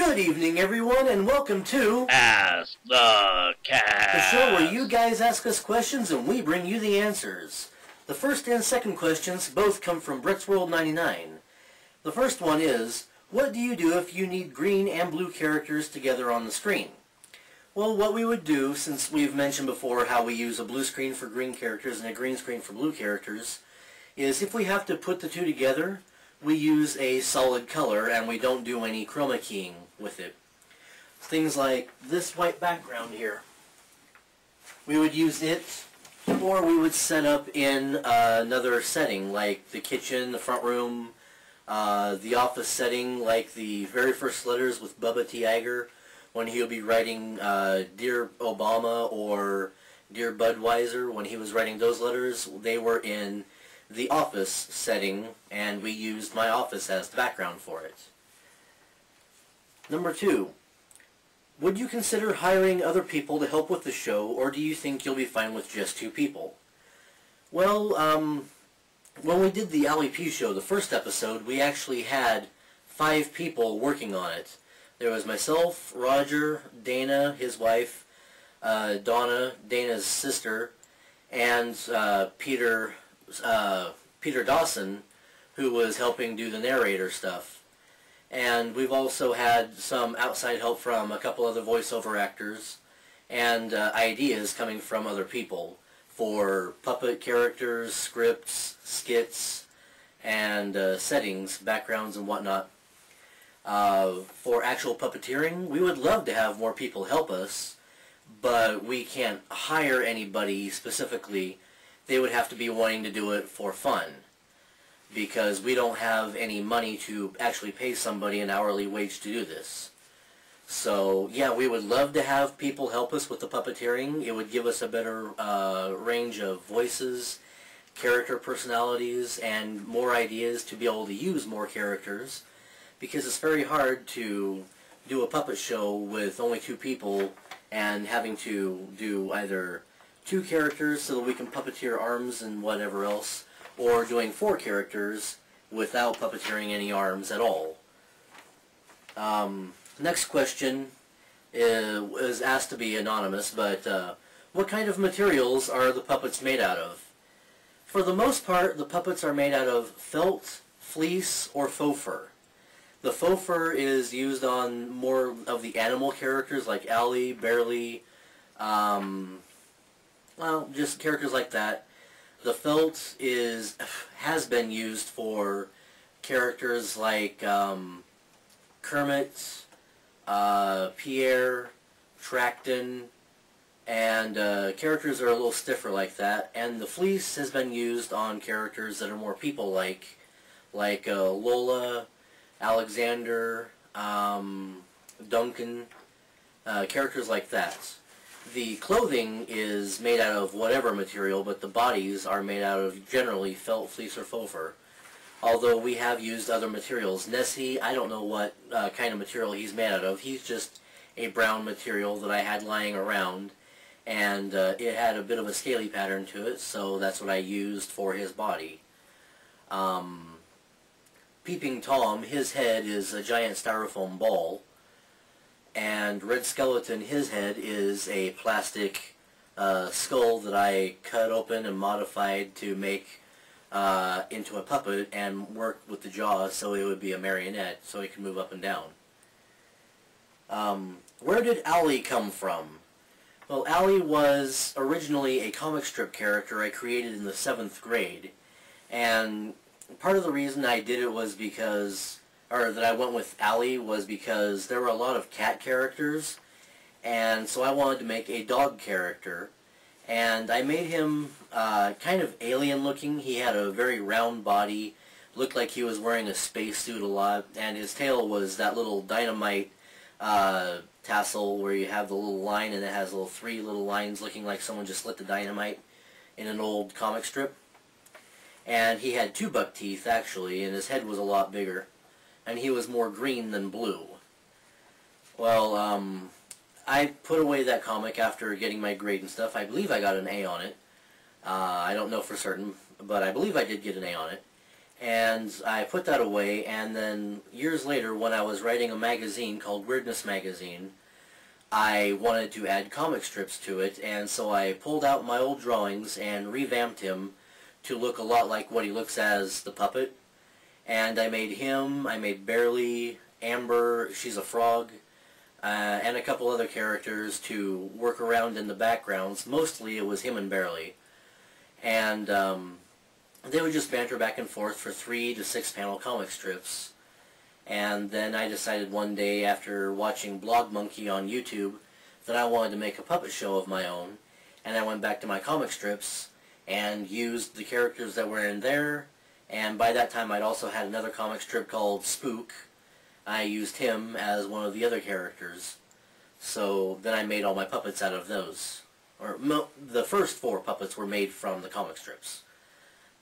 Good evening, everyone, and welcome to Ask the Cat, the show where you guys ask us questions and we bring you the answers. The first and second questions both come from BrexWorld99. The first one is, what do you do if you need green and blue characters together on the screen? Well, what we would do, since we've mentioned before how we use a blue screen for green characters and a green screen for blue characters, is if we have to put the two together, we use a solid color and we don't do any chroma keying with it. Things like this white background here. We would use it, or we would set up in another setting like the kitchen, the front room, the office setting, like the very first letters with Bubba T. Iger when he'll be writing Dear Obama or Dear Budweiser. When he was writing those letters, they were in the office setting, and we used my office as the background for it. Number 2. Would you consider hiring other people to help with the show, or do you think you'll be fine with just 2 people? Well, when we did the Ali P show, the first episode, we actually had 5 people working on it. There was myself, Roger, Dana, his wife, Donna, Dana's sister, and Peter Dawson, who was helping do the narrator stuff. And we've also had some outside help from a couple other voiceover actors and ideas coming from other people for puppet characters, scripts, skits, and settings, backgrounds, and whatnot. For actual puppeteering, we would love to have more people help us, but we can't hire anybody specifically. They would have to be wanting to do it for fun, because we don't have any money to actually pay somebody an hourly wage to do this. So yeah, we would love to have people help us with the puppeteering. It would give us a better range of voices, character personalities, and more ideas to be able to use more characters, because it's very hard to do a puppet show with only 2 people and having to do either 2 characters so that we can puppeteer arms and whatever else, or doing 4 characters without puppeteering any arms at all. Next question is asked to be anonymous, but what kind of materials are the puppets made out of? For the most part, the puppets are made out of felt, fleece, or faux fur. The faux fur is used on more of the animal characters like Ali, Barely, well, just characters like that. The felt has been used for characters like Kermit, Pierre, Tracton, and characters that are a little stiffer like that. And the fleece has been used on characters that are more people-like, like Lola, Alexander, Duncan, characters like that. The clothing is made out of whatever material, but the bodies are made out of generally felt, fleece, or faux fur. Although we have used other materials. Nessie, I don't know what kind of material he's made out of. He's just a brown material that I had lying around, and it had a bit of a scaly pattern to it, so that's what I used for his body. Peeping Tom, his head is a giant styrofoam ball. And Red Skeleton, his head is a plastic skull that I cut open and modified to make into a puppet and worked with the jaws so it would be a marionette so it can move up and down. Where did Ali come from? Well, Ali was originally a comic strip character I created in the 7th grade. And part of the reason I did it was because, or that I went with Ali, was because there were a lot of cat characters, and so I wanted to make a dog character, and I made him kind of alien looking. He had a very round body, looked like he was wearing a spacesuit a lot, and his tail was that little dynamite tassel where you have the little line and it has 3 little lines looking like someone just lit the dynamite in an old comic strip. And he had 2 buck teeth actually, and his head was a lot bigger. And he was more green than blue. Well, I put away that comic after getting my grade and stuff. I believe I got an A on it. I don't know for certain, but I believe I did get an A on it. And I put that away, and then years later when I was writing a magazine called Weirdness Magazine, I wanted to add comic strips to it, and so I pulled out my old drawings and revamped him to look a lot like what he looks as the puppet. And I made him, I made Barely, Amber, she's a frog, and a couple other characters to work around in the backgrounds. Mostly it was him and Barely. And they would just banter back and forth for 3 to 6 panel comic strips. And then I decided one day after watching Blog Monkey on YouTube that I wanted to make a puppet show of my own. And I went back to my comic strips and used the characters that were in there. And by that time I'd also had another comic strip called Spook. I used him as one of the other characters. So then I made all my puppets out of those. Or the first 4 puppets were made from the comic strips.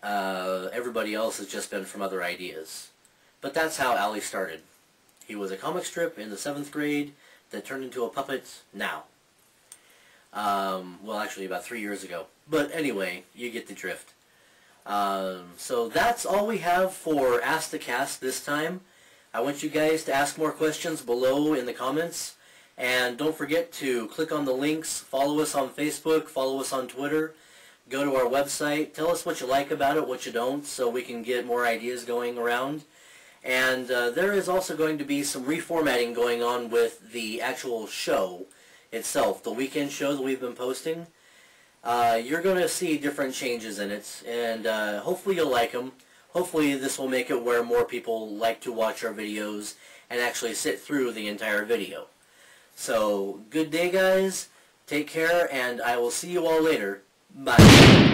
Everybody else has just been from other ideas. But that's how Allie started. He was a comic strip in the 7th grade that turned into a puppet now. Well, actually about 3 years ago. But anyway, you get the drift. So that's all we have for Ask the Cast this time. I want you guys to ask more questions below in the comments. And don't forget to click on the links, follow us on Facebook, follow us on Twitter, go to our website, tell us what you like about it, what you don't, so we can get more ideas going around. And there is also going to be some reformatting going on with the actual show itself, the weekend show that we've been posting. You're going to see different changes in it, and hopefully you'll like them. Hopefully this will make it where more people like to watch our videos and actually sit through the entire video. So, good day guys, take care, and I will see you all later. Bye.